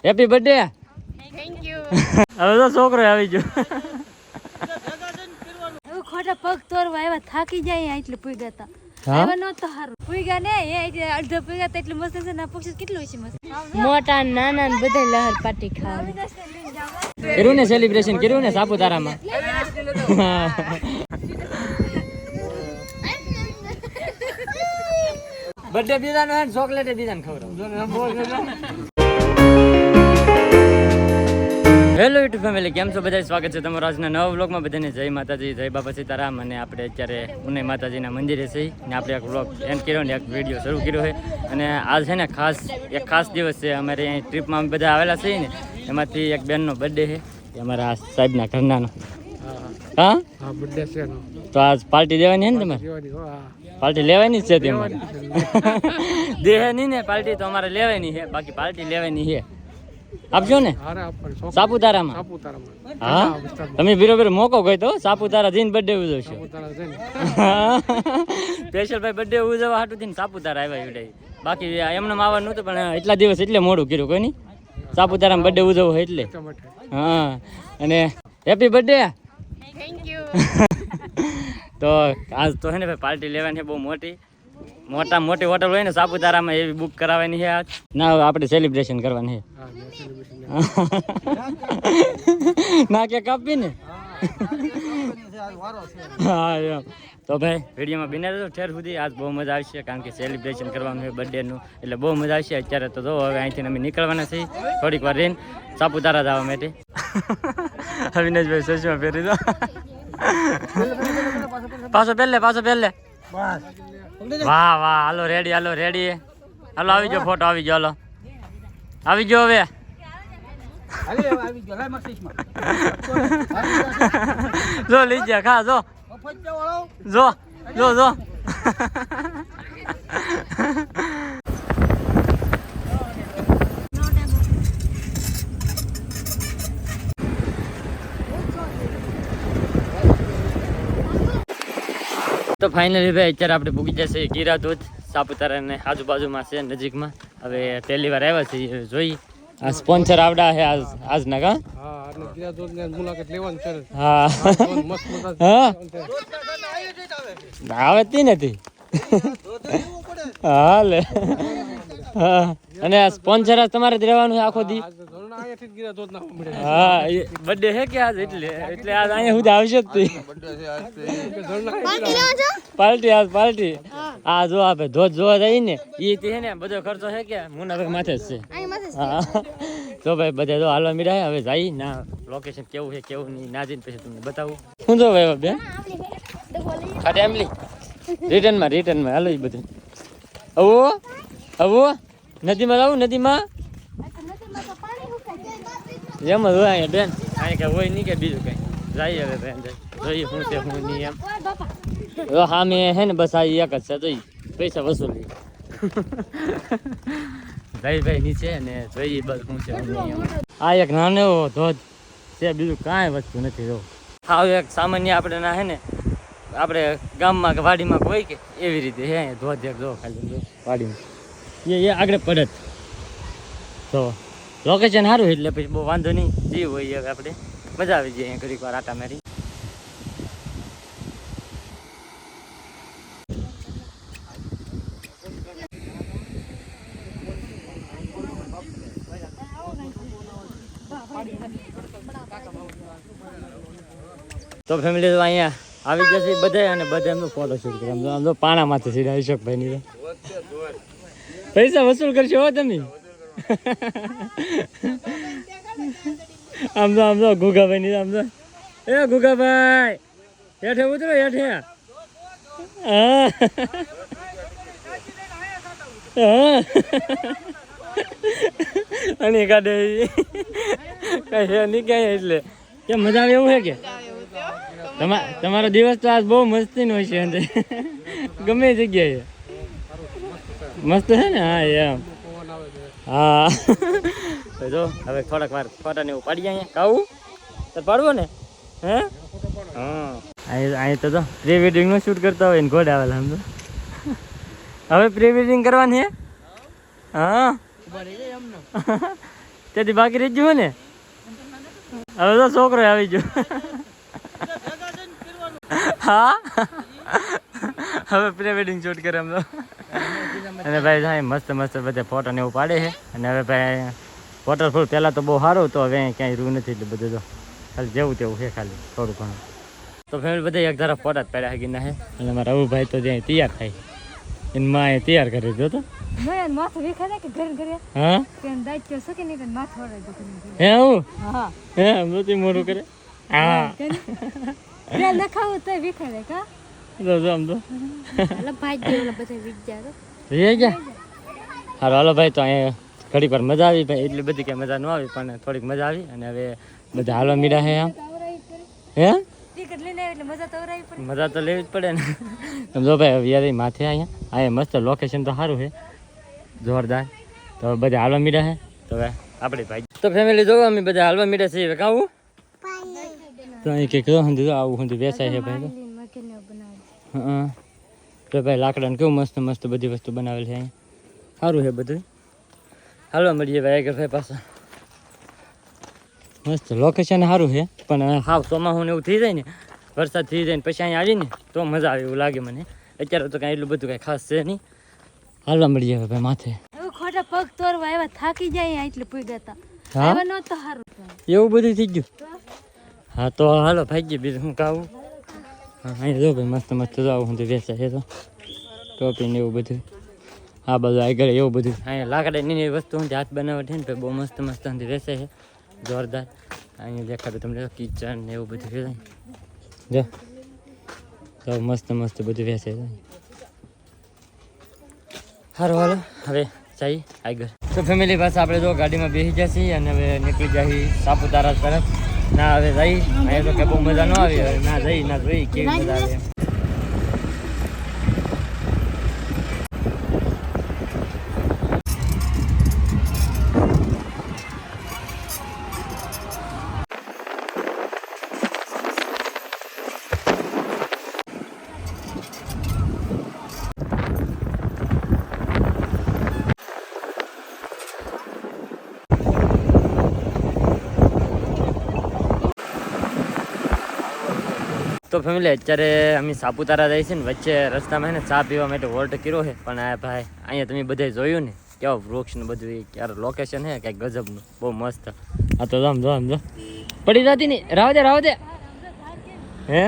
Happy birthday. Thank you. હવે તો છોકરો આવી ગયો. હવે ખોટા પગ તોરવા આવ્યા થાકી જાય એટલે પૂગ્યા હતા. હા હવે નતો હારું પૂગ્યા ને એ અડધો પૂગ્યા હતા એટલે મસ્ત છે ને પક્ષી કેટલું છે મસ્ત મોટા નાના ને બધા લહર પાટી ખાવે. કર્યું ને સેલિબ્રેશન કર્યું ને સાપુતારામાં. બર્થડે બીજાનો હે ચોકલેટ બીજાને ખવડાવ. હેલો યુટ્યુબ ફેમિલી, કેમ છો બધા? સ્વાગત છે તમારું આજના નવા વ્લોગમાં. બધાને જય માતાજી, જય બાબા સીતારામ. અને આપણે અત્યારે ઉનાઈ માતાજીના મંદિરે છીએ ને આપણે એક વ્લોગ એન્ડ કર્યો ને એક વિડીયો શરૂ કર્યો છે. અને આજ છે ને એક ખાસ દિવસ છે. અમારે અહીં ટ્રીપમાં બધા આવેલા છીએ ને, એમાંથી એક બેનનો બર્થડે છે, એ અમારા આ સાહેબના ઘરનાનો. હા બર્થડે છે તો આજ પાર્ટી દેવાની છે ને તમારે? પાર્ટી લેવાની જ છે તમારે. દેહે નહીં ને પાર્ટી તો અમારે લેવાની છે, બાકી પાર્ટી લેવાની છે. આપજો ને સાપુતારામાં. હા તમે બરોબર મોકો ગયો તો સાપુતારા જઈને બર્થડે ઉજવશો. સ્પેશિયલ ભાઈ બર્થડે ઉજવવા હાટું થઈને સાપુતારા આવ્યા એવડે. બાકી એમને આવવાનું નહોતું, પણ એટલા દિવસ એટલે મોડું કર્યું કોઈ નહીં. સાપુતારામાં બર્થડે ઉજવવો એટલે. હા અને હેપી બર્થડે. Thank you. તો આજ તો છે ને ભાઈ પાર્ટી લેવાની છે બહુ મોટી મોટી હોટલ હોય ને સાપુતારામાં એવી બુક કરાવવાની છે આજ. ના હવે આપણે સેલિબ્રેશન કરવાની છે. ના કે કાપી ને. હા એમ તો ભાઈ વિડીયોમાં બિના રહેજો ઠેર સુધી. આજ બહુ મજા આવશે, કારણ કે સેલિબ્રેશન કરવાનું છે બર્થડેનું, એટલે બહુ મજા આવશે. અત્યારે તો જો હવે અહીંથી અમે નીકળવાના છીએ થોડીક વાર રહીને સાપુતારા જવા માટે. અવિનાશભાઈ સસમાં ફેરી દો. પાછો પહેલે વાહ વાહ. હાલો રેડી હાલો આવી જાઓ. ફોટો આવી ગયો. હાલો આવી ગયો હવે. જો લઈ જા ખા જો જો જો જો. તો ફાઇનલી ભાઈ અત્યારે આપણે પૂગી જશે ગીરા ધોધ. સાપુતારાને આજુબાજુમાં છે નજીકમાં. હવે પહેલી વાર આવ્યા છે, જોઈ આ સ્પોન્સર આવડા છે આજના કા. હા આવે જ નથી. હાલે હા. અને આ સ્પોન્સર તમારે જ રહેવાનું છે આખો દી. હા બર્થડે છે કે આજ એટલે આજ અહીંયા સુધી આવશે જ. પાર્ટી આ જો આપે ધોધ જોવા જઈએ ને એ છે ને બધો ખર્ચો છે કે મુનાભાઈ માથે જ છે. હા તો ભાઈ બધા જો હાલવા મીડા. હવે જઈ ના લોકેશન કેવું છે કેવું નહીં ના જઈને પછી તમને બતાવું. શું જો ભાઈ બેન ખાતે એમલી રિટર્નમાં હાલો એ બધું. આવો નદીમાં જાવું. નદીમાં એમ જ હોય અહીંયા બેન. કાંઈ કઈ હોય નહીં કે બીજું કઈ. જઈએ હવે બેન જોઈએ શું છે શું નહીં એમ. હા મેં હે ને બસ આ એક જ છે, જોઈ પૈસા વસૂલી. ભાઈ નીચે ને જોઈએ બસ શું છે શું નહીં એમ. આ એક નાનો એવો ધોધ છે, બીજું કાંઈ વસ્તુ નથી. જો હા એક સામાન્ય આપણે ના હે ને આપણે ગામમાં કે વાડીમાં હોય કે એવી રીતે હે ધોધ એક જો ખાલી જો વાડીમાં એ આગળ પડે. તો લોકેશન સારું એટલે પછી બહુ વાંધો નહીં. જે હોય હવે આપણે મજા આવી જાય ઘડીક વાર આટા મારી. તો ફેમિલી તો અહીંયા આવી જશે બધા, અને બધા એમનું ફોટો શૂટ કરે. આમ તો પાણામાંથી સીધા અશોકભાઈ ની પૈસા વસૂલ કરશો હો તમે. આમ તો ગુગાભાઈ ની આમ તો એ ગુગાભાઈ હેઠે ઉતરો હેઠે. હા અને કાઢે કઈ છે નહીં કઈ. એટલે કેમ મજા આવે એવું છે કે તમારો દિવસ તો આજ બહુ મસ્તી નો હોય છે અંદર ગમે જગ્યાએ મસ્ત છે ને. હા એમ હા. જો હવે થોડાક વાર ફોટા ને એવું પાડી અહીંયા કાવું તો પાડવો ને. હે હા અહીં તો પ્રી વેડિંગ નું શૂટ કરતા હોય ને ઘોડે આવેલા આમ તો. હવે પ્રી વેડિંગ કરવાની હે. હા તેથી બાકી રહી ગયું ને હવે તો છોકરો આવી ગયો હા હવે પ્રી વેડિંગ શૂટ કરે એમ તો અને ભાઈ હા મસ્ત મસ્ત બધા ફોટો ને એવું પાડે છે અને હવે ભાઈ વોટરફોલ પહેલાં તો બહુ સારું તો હવે ક્યાંય રૂ નથી એટલે બધું તો ખાલી જેવું તેવું છે ખાલી થોડું ઘણું તો ફેમિલી બધા એક ધારા ફોટા જ પડ્યા ગીના છે અને મારા રવુભાઈ તો ત્યાં તૈયાર થાય એની માં એ તૈયાર કરી દો તો માથું વિખાડે કે ઘર ઘરે હા કેમ દાઈચ્યો શકે નહીં કે માથું ઓળે દુખે હે આવું હા હે મૃત્યુ મોડું કરે હા બે લખાવું તો વિખાડે કા જો આમ તો એટલે ભાઈ જેવલા બધા વિચારો રે ગયા હારો હાલો ભાઈ તો અહીંયા ઘડી પર મજા આવી ભાઈ એટલી બધી કઈ મજા ન આવી પણ થોડીક મજા આવી અને હવે બધા હાલવા મીડા છે આમ હે ટિકિટ લઈને આવે એટલે મજા તો આવરાવી પડે મજા તો લેવી જ પડે ને સમજો ભાઈ હવે યાર માથે અહીંયા મસ્ત લોકેશન તો સારું છે જોરદાર તો બધા હાલવા મીડા છે તો હવે આપણે ભાઈ તો ફેમિલી જોવો અમે બધા હાલવા મીડા છીએ કાવું તો અહીં કંઈક આવું સુધી બેસાય છે ભાઈ હા તો ભાઈ લાકડાને કેવું મસ્ત મસ્ત બધી વસ્તુ બનાવેલ છે અહીંયા સારું છે બધું હાલવા મળીએ ભાઈ આગળ ભાઈ પાછા મસ્ત લોકેશન સારું છે પણ હાવ ચોમાસું ને એવું થઈ જાય ને વરસાદ થઈ જાય ને પછી અહીંયા આવીને તો મજા આવે એવું લાગે મને અત્યારે તો કાંઈ એટલું બધું કાંઈ ખાસ છે નહીં હાલવા મળીએ હવે ભાઈ માથે હવે ખોટા પગ તોરવા આવ્યા થાકી જાય એટલું પૂગ્યા હતા હા હવે નહોતો સારું એવું બધું થઈ ગયું હા તો હાલો ભાઈ ગયું બીજું હું કાવું હા અહીંયા જો ભાઈ મસ્ત મસ્ત આવું હું તો વેચાય છે તો ટોપી ને એવું બધું આ બધું આગળ એવું બધું અહીંયા લાકડાની વસ્તુ હું હાથ બનાવટ છે ને ભાઈ બહુ મસ્ત મસ્ત વેચાય છે જોરદાર અહીંયા દેખાડું તમને કિચન ને એવું બધું વેચાય જો તો મસ્ત મસ્ત બધું વેચાય છે સારું હાલો હવે જઈએ આગળ તો ફેમિલી પાસે આપણે જો ગાડીમાં બેસી જશે અને હવે નીકળી જાય સાપુતારા તરફ ના હવે જઈ અહીંયા તો કે બહુ મજા ન આવી હવે ના જઈ ના જોઈ કેવી મજા આવે તો ફેમિલી અત્યારે અમે સાપુતારા જઈએ છીએ ને વચ્ચે રસ્તામાં છે ને ચા પીવા માટે હોલ્ટ કર્યો છે પણ આ ભાઈ અહીંયા તમે બધા જોયું ને કેવા વૃક્ષ ને બધું ક્યારે લોકેશન છે કંઈક ગજબનું બહુ મસ્ત આ તો આમ જો પડી જતી ને રાવ દે હે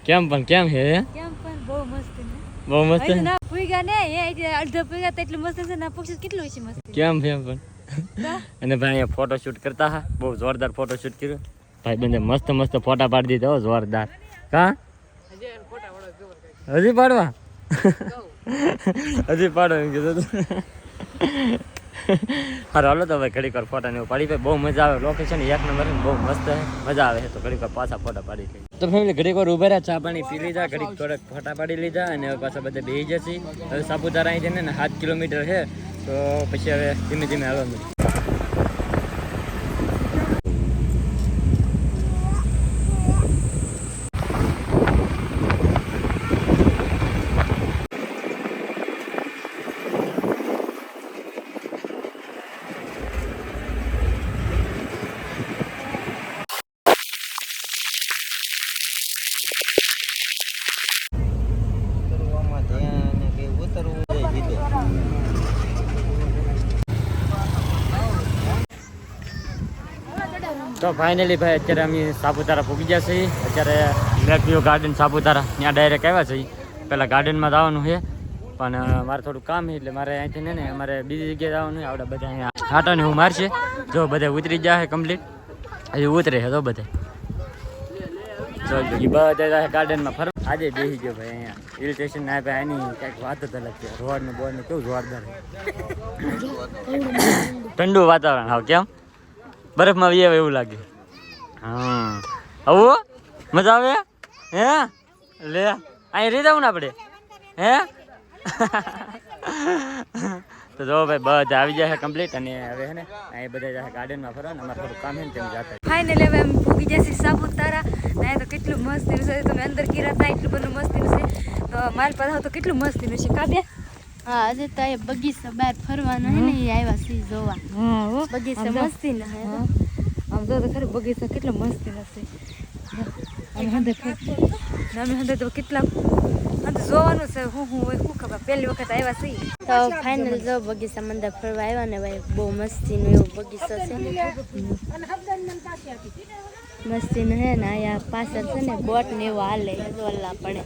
કેમ પણ કેમ હે કેમ પણ બહુ મસ્ત ને બહુ મસ્ત હજી ના પૂગ્યા ને એ અડધા પૂગ્યા તો એટલું મસ્ત છે ના પક્ષી કેટલું છે મસ્ત કેમ પણ અને ભાઈ અહીંયા ફોટો શૂટ કરતા હા બહુ જોરદાર ફોટો શૂટ કર્યો ભાઈ બંને મસ્ત મસ્ત ફોટા પાડી દીધા જોરદાર કા હજી પાડવા હજી પાડો એમ કીધું હારું હાલો તો ભાઈ ઘડીક વાર ફોટા ને એવું પાડી ભાઈ બહુ મજા આવે લોકેશન એક નંબર બહુ મસ્ત છે મજા આવે તો ઘડીક વાર પાછા ફોટા પાડી લઈએ તો ફેમિલી ઘડીક વાર ઉભા રહ્યા ચા પાણી પી લીધા ઘડીક થોડાક ફોટા પાડી લીધા અને હવે પાછા બધા બેસી જશે હવે સાપુતારા અહીં છે ને 7 કિલોમીટર છે તો પછી હવે ધીમે ધીમે હાલવા મળીએ તો ફાઇનલી ભાઈ અત્યારે અમે સાપુતારા પૂગી ગયા છીએ અત્યારે લેક વ્યૂ ગાર્ડન સાપુતારા ત્યાં ડાયરેક્ટ આવ્યા છીએ પહેલાં ગાર્ડનમાં જવાનું છે પણ મારે થોડું કામ છે એટલે મારે અહીંથી ને અમારે બીજી જગ્યાએ જવાનું છે આવડા બધા અહીંયા આટોને હું મારશે જો બધા ઉતરી જાય કમ્પ્લીટ હજી ઉતરે છે તો બધા બધા ગાર્ડનમાં ફરવા આજે બેસી ગયો ભાઈ અહીંયા હિલ સ્ટેશન ના ભાઈ એની કંઈક વાત જ અલગ છે રોડ ને બોર્ડ ને કેવું જોરદાર ઠંડુ વાતાવરણ હા કેમ બરફમાં વી આવે એવું લાગે હા આવું મજા આવે હે લે અહીં રહી જાવ ને આપણે હે તો જો ભાઈ બધા આવી જાય કમ્પ્લીટ અને હવે હે ને અહીં બધા જાય ગાર્ડનમાં ફરવા ને અમારે થોડું કામ છે ને તેમ જાતા ફાઇનલી હવે અમે પૂગી જશે સાપુતારા ના તો કેટલું મસ્તીનું છે તમે અંદર ગીરા હતા એટલું બધું મસ્તીનું છે મારી પાસે તો કેટલું મસ્તીનું છે કાબે હા આજે તો એ બગીચા બહાર ફરવાનો હે ને એ આવ્યા સી જોવા હા હો બગીચા મસ્તી ના હે આમ જો તો ખરી બગીચા કેટલો મસ્ત હશે આમ હંદે નામે હંદે તો કેટલા હંદે જોવાનું છે હું હોય શું ખબર પહેલી વખત આવ્યા છે તો ફાઇનલ જો બગીચા મંદિર ફરવા આવ્યા ને ભાઈ બહુ મસ્તીનો એવો બગીચો છે મસ્તીનો હે ને અહીંયા પાછળ છે ને બોટ ને એવું હાલે જોલા પડે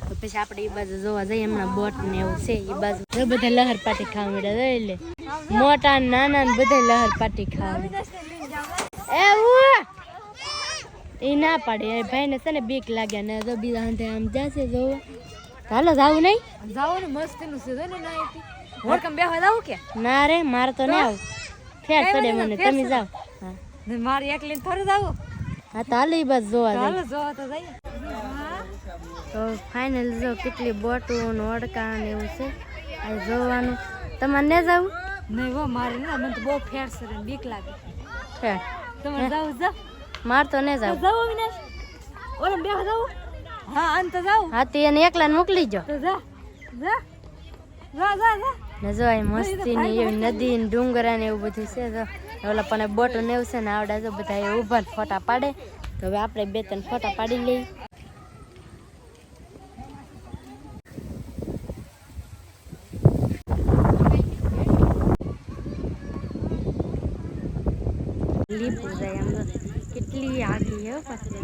તો પછી આપણે એ બાજુ જોવા જઈએ હમણાં બોટ ને એવું છે એ બાજુ જો બધા લહર પાટી ખાવા મળ્યા જોઈ લે મોટા ને નાના ને બધા લહર પાટી ખાવા એવું એ ના પાડે એ ભાઈને છે ને બીક લાગે ને જો બીજા હાથે આમ જશે જોવા હાલો જાવું નહીં જાઓ ને મસ્તીનું છે ને ના આઈતી હોરકમ બેહવા જાવ કે ના રે મારે તો નહીં આવું ફેર ચડે મને તમે જાઓ હા ને મારી એકલીને થોડું જાવ હા તો હાલો એ બસ જોવા જાય ચાલો જોવા તો જઈએ તો ફાઇનલ જો કેટલી બોટો ને ઓડકા ને એવું છે આ જોવાનું તમારે ને જવું નહીં હો મારે ને મને તો બહુ ફેર છે ને બીક લાગે ફેર તમારે જાવ જા મારે તો ને જવું જાવ અવિનાશ ઓરે બેહવા જાવ હા અંત જાવ હા તે એને એકલા મોકલી જો તો જા જા જા જા જા ને જો આ મસ્તી ની એવી નદી ને ડુંગરા ને એવું બધું છે જો ઓલા પણ બોટો ને એવું છે ને આવડા જો બધા એ ઊભા ફોટા પાડે તો હવે આપણે 2-3 ફોટા પાડી લઈએ લીપુ જાય આમ કેટલી આગી હે પાછી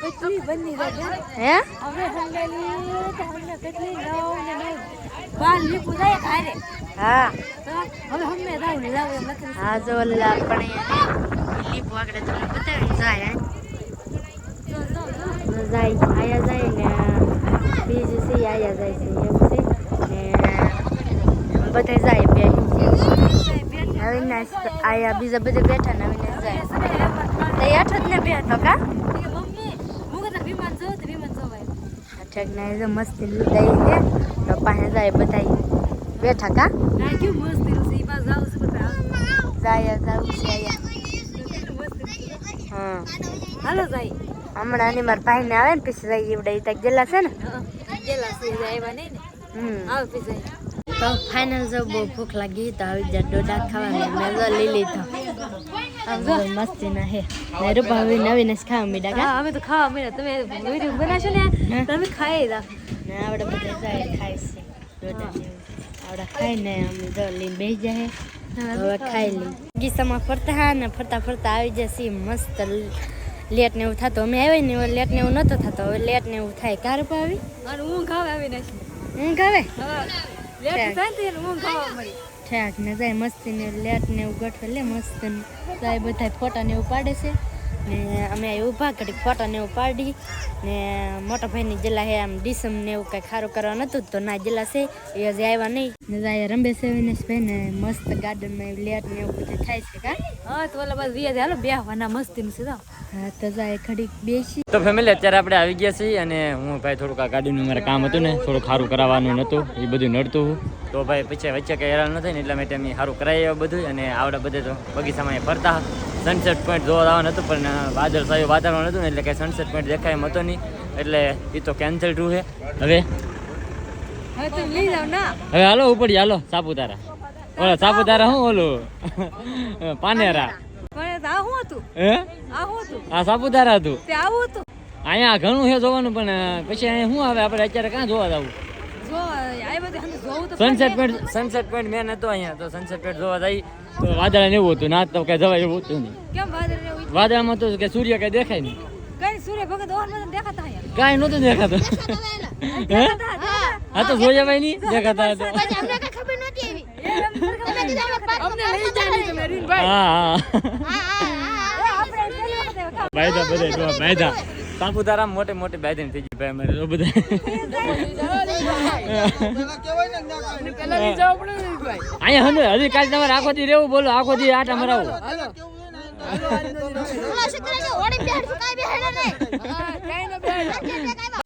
કેટલી બની રહે હે હવે હંગેલી તો હંગે કેટલી નવ ને નવ બાર લીપુ જાય કારે હા તો હવે હમે જાવ ને જાવ એમ નથી હા જો ઓલા પણ લીપુ આગળ તમને બતાવી જાય જાય આયા જાય ને બીજું છે આયા જાય છે એવું છે ને બધા જાય બે અવિનાશ આયા બીજા બધા બેઠા ને અવિનાશ જાય તો આઠ જ ને બે તો કા મમ્મી મુકે તો વિમાન જો તો વિમાન જો ભાઈ ઠેક ને જો મસ્તી દઈ દે તો પાસે જાય બધા બેઠા કા ના કે મસ્ત છે ઈ બસ જાવ છે બધા જાય જાવ છે આયા હા હાલો જાય હમણાં આની મારા ભાઈ ને આવે ને પછી જાય એવડા તક ગયેલા છે ને ગેલા છે આવ્યા નહીં ને આવ પી જાય તો ફાઇનલ જો બહુ ભૂખ લાગી તો આવી જા ડોડા ખાવાની મેં જો લઈ લીધો આમ જો મસ્તી ના હે ને રૂપા હવે નવી ને ખાવા મીડા કા હા અમે તો ખાવા મળ્યા તમે વિડિયો બનાવશો ને તમે ખાઈ જા ને આવડે બધા જાય ખાય છે ડોડા આવડા ખાઈને અમે જો લઈને બેસી જાય હવે ખાઈ લઈ ગીસામાં ફરતા હા ને ફરતા ફરતા આવી જશે મસ્ત લેટ ને એવું થતું અમે આવ્યા ને લેટ ને એવું નતો થતો હવે લેટ ને એવું થાય કાર પર આવી અને ઊંઘ આવે આવીને ઊંઘ આવે હા લેટ થાય તો એને ઊંઘ આવવા મળી ઠેક ને જાય મસ્તી ને લેટ ને એવું ગોઠવે લે મસ્ત ને જાય બધા ફોટા ને એવું પાડે છે ને અમે અહીં ઊભા કરી ફોટા ને એવું પાડી ને મોટા ભાઈની જેલા હે આમ ડીસમ ને એવું કંઈ ખારું કરવા નતું તો ના જેલા છે એ હજી આવ્યા નહીં ને જાય રંબે છે વિનેશભાઈ ને મસ્ત ગાર્ડનમાં લેટ ને એવું બધું થાય છે કા હા તો ઓલા બસ વિયા હાલો બેહવાના મસ્તીનું છે હા તો જાય ઘડીક બેસી તો ફેમિલી અત્યારે આપણે આવી ગયા છીએ અને હું ભાઈ થોડુંક આ ગાડીનું મારે કામ હતું ને થોડું સારું કરાવવાનું નહોતું એ બધું નડતું તો ભાઈ પછી વચ્ચે કંઈ હેરાન ન થાય ને એટલા માટે અમે સારું કરાવી આવ્યા બધું અને આવડે બધે તો બગીચામાં ફરતા સનસેટ પોઈન્ટ જોવા આવવાનું હતું પણ વાદળછાયું વાતાવરણ હતું ને એટલે કંઈ સનસેટ પોઈન્ટ દેખાય એમ હતો નહીં એટલે એ તો કેન્સલ થયું છે હવે તમે લઈ જાવ ના હવે હાલો ઉપડી હાલો સાપુતારા ઓલા સાપુતારા શું ઓલું પાનેરા પણ આ શું હતું હે આ શું હતું આ સાપુતારા હતું તે આવું હતું અહીંયા ઘણું છે જોવાનું પણ પછી અહીંયા શું આવે આપણે અત્યારે ક્યાં જોવા જવું જો આ બધું જોવું તો સનસેટ પોઈન્ટ મેન હતો અહીંયા તો સનસેટ પોઈન્ટ જોવા જઈ તો વાદળ ને એવું હતું ના તો કઈ જવાય એવું હતું નહીં કેમ વાદળ ને એવું વાદળમાં તો કે સૂર્ય કઈ દેખાય નહીં કઈ સૂર્ય ભગત ઓરમાં દેખાતા અહીંયા કાંઈ નહોતું દેખાતું હે હા તો જોયા ભાઈ નહીં દેખાતા હતા અમને લઈ જાની તમે રીન હા હા આપણે પેલી વખત આવ્યા. બાયદા બધે જો બાયદા સાપુતારા મોટે મોટે બાયદા થઈ ગઈ ભાઈ અમારે તો બધા અહીંયા હંદે હજી કાલે તમારે આખો દી રહેવું બોલો આખો દી આટા મરાવું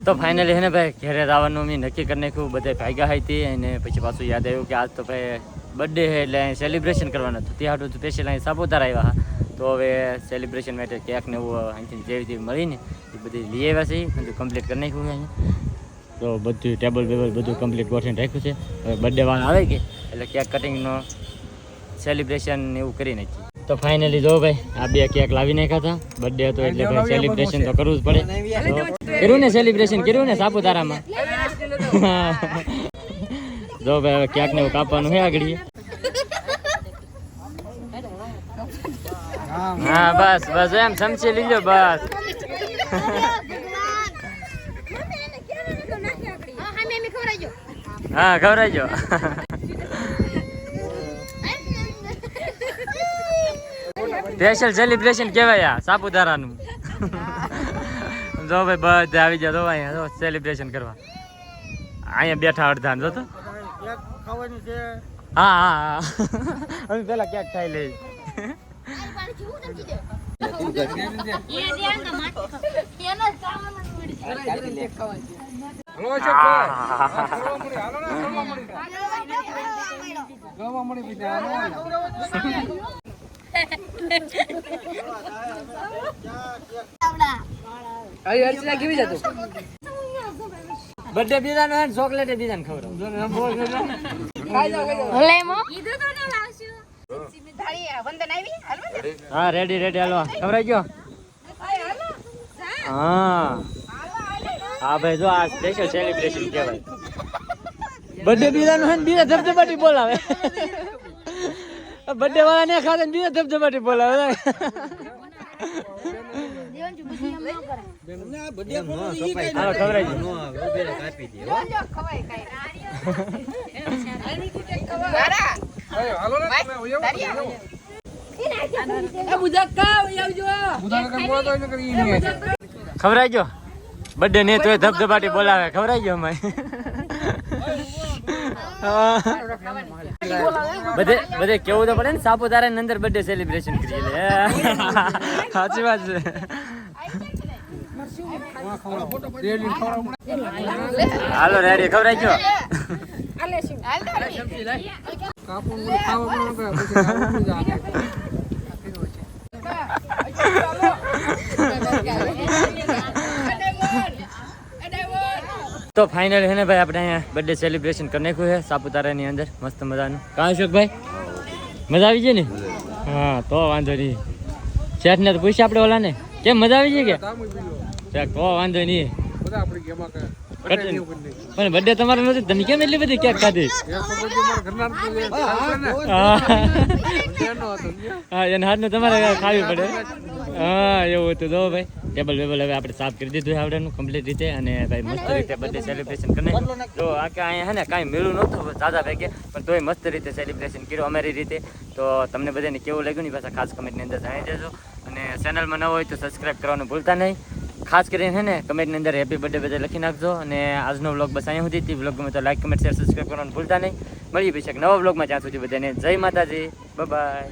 તો ફાઇનલી હે ને ભાઈ ઘરે આવવાનું મેં નક્કી કરી નાખ્યું બધા ભાગ્યા હતી અને પછી પાછું યાદ આવ્યું કે આજ તો ભાઈ બર્થડે છે એટલે અહીં સેલિબ્રેશન કરવાનું હતું ત્યાં હાટું સ્પેશિયલ અહીં સાપુતારા આવ્યા તો હવે સેલિબ્રેશન માટે કેક ને એવું અહીંથી જેવી મળીને એ બધી લઈ આવ્યા છે બધું કમ્પ્લીટ કરી નાખ્યું અહીંયા તો બધું ટેબલ બેબલ બધું કમ્પ્લીટ ગોઠવીને રાખ્યું છે. હવે બર્થડે વાળા આવે કે એટલે કેક કટિંગનો સેલિબ્રેશન એવું કરી નાખીએ. તો ફાઇનલી જો ભાઈ આ 2 કેક લાવી નાખ્યા હતા. બર્થડે હતો એટલે ભાઈ સેલિબ્રેશન તો કરવું જ પડે. કર્યું ને સેલિબ્રેશન કર્યું ને સાપુતારામાં. જો ભાઈ હવે કેક ને એવું કાપવાનું છે આગળ. હા બસ બસ એમ સમજી લીધો બસ. હા ખવડાવજો. સ્પેશિયલ સેલિબ્રેશન કહેવાય આ સાપુતારાનું. જો ભાઈ બધા આવી જાવ તો અહીંયા સેલિબ્રેશન કરવા. અહીંયા બેઠા અડધા જો તો. હા હા હા અમે પેલા કેક ખાઈ લઈ. બર્થડે બીજાનો હે ચોકલેટ બીજાને ખવડાવ. હા રેડી રેડી હાલો ખવડાવી ગયો. હા હા ભાઈ જો આ સ્પેશિયલ સેલિબ્રેશન કહેવાય. બર્થડે બીજાનો હે બીજા ધબધબાટી બોલાવે. બર્થડે વાળા ને ખાતે બીજા ધબધબાટી બોલાવે. હાલો ખવડાવી ખવડાવી ગયો. બર્થડે ને તો ધબધબાટી બોલાવે. ખવડાવી ગયો અમે. બધે કેવું તો પડે ને સાપુતારા ની અંદર બર્થડે સેલિબ્રેશન કરી લે. સાચી વાત છે. હાલો રેડી ખવડાવી ગયો. તો ફાઇનલ હે ને ભાઈ આપણે અહીંયા બર્થડે સેલિબ્રેશન કરી નાખ્યું છે સાપુતારાની અંદર મસ્ત મજાનું. કાં અશોકભાઈ મજા આવી ગઈ ને? હા તો વાંધો નહીં. શેઠને તો પૂછ્યા આપણે ઓલાને કેમ મજા આવી ગઈ કે તો વાંધો નહીં. પણ બર્થડે તમારો નથી તને કેમ એટલી બધી કેક ખાધી? હા એને હાથને તમારે ખાવી પડે. હા એવું હતું. જો ભાઈ ટેબલ વેબલ હવે આપણે સાફ કરી દીધું આવડેનું કમ્પ્લીટ રીતે અને ભાઈ મસ્ત રીતે બર્થડે સેલિબ્રેશન કરીને જો આ કે અહીંયા હે ને કાંઈ મેળું નહોતું દાદા ભેગે પણ તોય મસ્ત રીતે સેલિબ્રેશન કર્યું અમારી રીતે. તો તમને બધાને કેવું લાગ્યું ને પાછા ખાસ કમેન્ટની અંદર જણાવી દેજો અને ચેનલમાં ન હોય તો સબસ્ક્રાઈબ કરવાનું ભૂલતા નહીં. ખાસ કરીને હે ને કમેન્ટની અંદર હેપી બર્થડે બધા લખી નાખજો. અને આજનો વ્લોગ બસ અહીંયા સુધી. વ્લોગમાં તો લાઈક કમેન્ટ શેર સબસ્ક્રાઈબ કરવાનું ભૂલતા નહીં. મળીએ પછી એક નવા વ્લોગમાં. ત્યાં સુધી બધાને જય માતાજી. Bye bye.